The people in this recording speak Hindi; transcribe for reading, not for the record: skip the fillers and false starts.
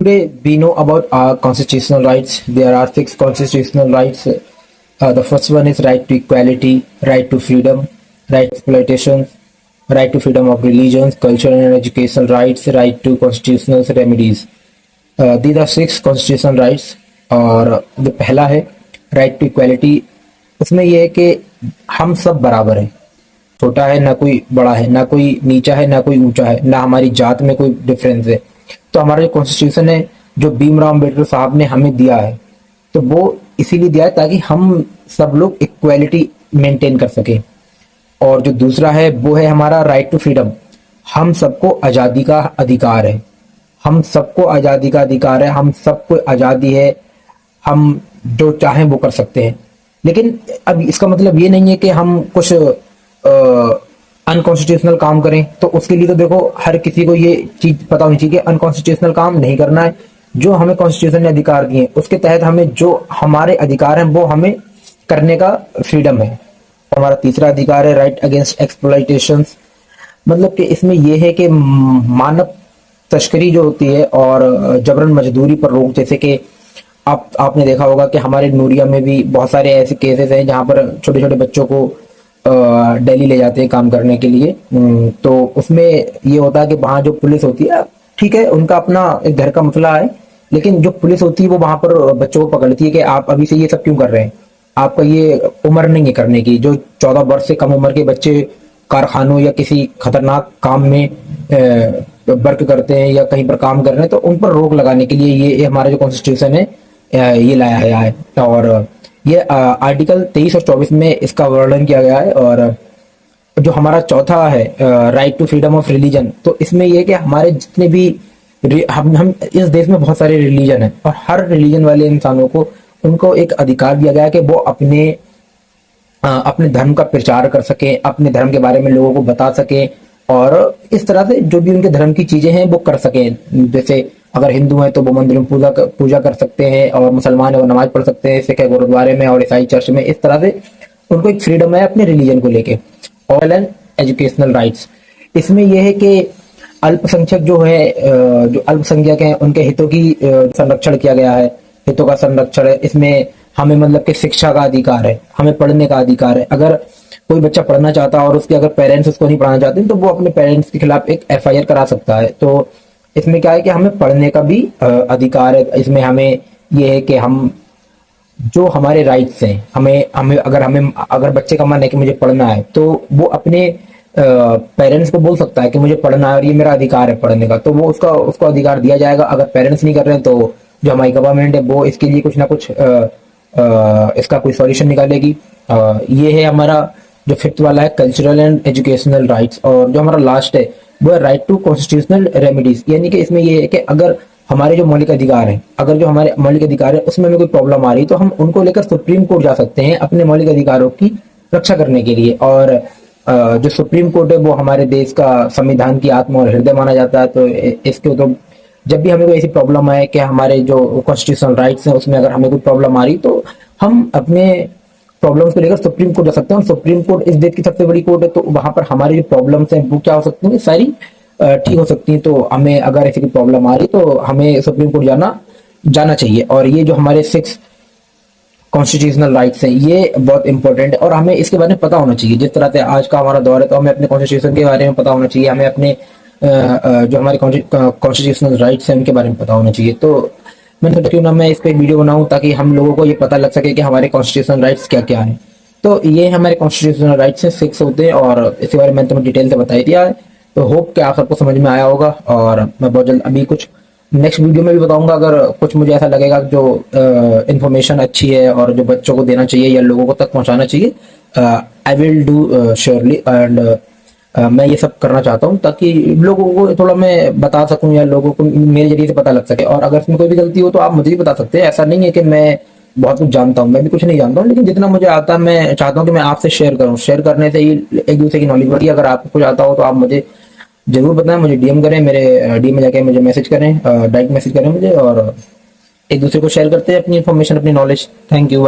Today we know about our constitutional rights. There are six constitutional rights. The first one is right to equality, right to freedom, right to exploitation, right to freedom of religions, cultural and educational rights, right to constitutional remedies. These are six constitutional rights. और जो पहला है राइट टू इक्वालिटी, उसमें यह है कि हम सब बराबर हैं, छोटा है ना कोई बड़ा है, ना कोई नीचा है ना कोई ऊंचा है, ना हमारी जात में कोई डिफरेंस है। तो हमारा जो कॉन्स्टिट्यूशन है जो भीमराव अम्बेडकर साहब ने हमें दिया है, तो वो इसीलिए दिया है ताकि हम सब लोग इक्वालिटी मेंटेन कर सके। और जो दूसरा है वो है हमारा राइट टू फ्रीडम। हम सबको आज़ादी का अधिकार है, हम सबको आज़ादी का अधिकार है, हम सबको आज़ादी है, हम जो चाहें वो कर सकते हैं। लेकिन अब इसका मतलब ये नहीं है कि हम कुछ अनकॉन्स्टिट्यूशनल काम करें। तो उसके लिए तो देखो हर किसी को ये चीज पता होनी चाहिए कि अनकॉन्स्टिट्यूशनल काम नहीं करना है। जो हमें कॉन्स्टिट्यूशन ने अधिकार दिए उसके तहत हमें जो हमारे अधिकार हैं वो हमें करने का फ्रीडम है। हमारा तीसरा अधिकार है राइट अगेंस्ट एक्सप्लॉइटेशन। मतलब कि इसमें यह है कि मानव तस्करी जो होती है और जबरन मजदूरी पर रोक, जैसे कि आपने देखा होगा कि हमारे नूरिया में भी बहुत सारे ऐसे केसेस हैं जहां पर छोटे छोटे बच्चों को दिल्ली ले जाते हैं काम करने के लिए। तो उसमें ये होता है कि वहाँ जो पुलिस होती है, ठीक है उनका अपना एक घर का मसला है, लेकिन जो पुलिस होती है वो वहां पर बच्चों को पकड़ती है कि आप अभी से ये सब क्यों कर रहे हैं, आपका ये उम्र नहीं है करने की। जो 14 वर्ष से कम उम्र के बच्चे कारखानों या किसी खतरनाक काम में वर्क करते हैं या कहीं पर काम कर रहे हैं, तो उन पर रोक लगाने के लिए ये हमारा जो कॉन्स्टिट्यूशन है ये लाया गया है। और ये आर्टिकल 23 और 24 में इसका वर्णन किया गया है। और जो हमारा चौथा है right to freedom of religion, तो इसमें यह कि हमारे जितने भी हम इस देश में बहुत सारे रिलीजन हैं और हर रिलीजन वाले इंसानों को उनको एक अधिकार दिया गया है कि वो अपने धर्म का प्रचार कर सकें, अपने धर्म के बारे में लोगों को बता सकें और इस तरह से जो भी उनके धर्म की चीजें हैं वो कर सकें। जैसे अगर हिंदू हैं तो वो मंदिर में पूजा कर सकते हैं, और मुसलमान है वो नमाज पढ़ सकते हैं, सिख है गुरुद्वारे में और ईसाई चर्च में। इस तरह से उनको एक फ्रीडम है अपने रिलीजन को लेके। और एजुकेशनल राइट्स, इसमें यह है कि अल्पसंख्यक जो है, जो अल्पसंख्यक हैं उनके हितों की संरक्षण किया गया है, हितों का संरक्षण है। इसमें हमें मतलब कि शिक्षा का अधिकार है, हमें पढ़ने का अधिकार है। अगर कोई बच्चा पढ़ना चाहता है और उसके अगर पेरेंट्स उसको नहीं पढ़ाना चाहते तो वो अपने पेरेंट्स के खिलाफ एक FIR करा सकता है। तो इसमें क्या है कि हमें पढ़ने का भी अधिकार है। इसमें हमें ये है कि हम जो हमारे राइट्स हैं, हमें अगर बच्चे का मन है कि मुझे पढ़ना है तो वो अपने पेरेंट्स को बोल सकता है कि मुझे पढ़ना है और ये मेरा अधिकार है पढ़ने का, तो वो उसको अधिकार दिया जाएगा। अगर पेरेंट्स नहीं कर रहे हैं तो जो हमारी गवर्नमेंट है वो इसके लिए कुछ ना कुछ इसका कोई सॉल्यूशन निकालेगी। ये है हमारा जो फिफ्थ वाला है कल्चरल एंड एजुकेशनल राइट्स। और जो हमारा लास्ट है वो है राइट टू कॉन्स्टिट्यूशनल रेमेडीज। यानी कि इसमें ये है कि अगर हमारे जो मौलिक अधिकार हैं, अगर जो हमारे मौलिक अधिकार है उसमें हमें कोई प्रॉब्लम आ रही तो हम उनको लेकर सुप्रीम कोर्ट जा सकते हैं अपने मौलिक अधिकारों की रक्षा करने के लिए। और जो सुप्रीम कोर्ट है वो हमारे देश का संविधान की आत्मा और हृदय माना जाता है। तो इसके तो जब भी हमें कोई ऐसी प्रॉब्लम आए कि हमारे जो कॉन्स्टिट्यूशनल राइट्स हैं उसमें अगर हमें कोई प्रॉब्लम आ रही तो हम अपने प्रॉब्लम्स को लेकर सुप्रीम कोर्ट जा सकते हैं। और सुप्रीम कोर्ट इस देश की सबसे बड़ी कोर्ट है, तो वहां पर हमारी जो प्रॉब्लम्स हैं वो क्या हो सकती हैं, सारी ठीक हो सकती हैं। तो हमें अगर ऐसी कोई प्रॉब्लम आ रही तो हमें सुप्रीम कोर्ट जाना चाहिए। और ये जो हमारे 6 कॉन्स्टिट्यूशनल राइट्स हैं ये बहुत इंपॉर्टेंट है और हमें इसके बारे में पता होना चाहिए। जिस तरह से आज का हमारा दौर है तो हमें अपने कॉन्स्टिट्यूशन के बारे में पता होना चाहिए, हमें अपने जो हमारे कॉन्स्टिट्यूशनल राइट्स हैं उनके बारे में पता होना चाहिए। तो मैंने सोचा क्यों ना मैं इस पर वीडियो बनाऊं ताकि हम लोगों को ये पता लग सके कि हमारे कॉन्स्टिट्यूशनल राइट्स क्या क्या हैं। तो ये हमारे कॉन्स्टिट्यूशनल राइट्स हैं, 6 होते हैं और इसके बारे में मैंने तुम्हें डिटेल से बता दिया है। तो होप कि आप सबको समझ में आया होगा और मैं बहुत जल्द अभी कुछ नेक्स्ट वीडियो में भी बताऊंगा। अगर कुछ मुझे ऐसा लगेगा जो इन्फॉर्मेशन अच्छी है और जो बच्चों को देना चाहिए या लोगों को तक पहुंचाना चाहिए, I will do surely. And मैं ये सब करना चाहता हूँ ताकि लोगों को थोड़ा मैं बता सकूं या लोगों को मेरे जरिए से पता लग सके। और अगर इसमें कोई भी गलती हो तो आप मुझे भी बता सकते हैं। ऐसा नहीं है कि मैं बहुत कुछ जानता हूँ, मैं भी कुछ नहीं जानता हूँ, लेकिन जितना मुझे आता है मैं चाहता हूँ कि मैं आपसे शेयर करूँ। शेयर करने से ही एक दूसरे की नॉलेज बढ़ी। अगर आपको कुछ आता हो तो आप मुझे जरूर बताएं, मुझे DM करें, मेरे DM में जाके मुझे मैसेज करें, डायरेक्ट मैसेज करें मुझे, और एक दूसरे को शेयर करते हैं अपनी इन्फॉर्मेशन, अपनी नॉलेज। Thank you.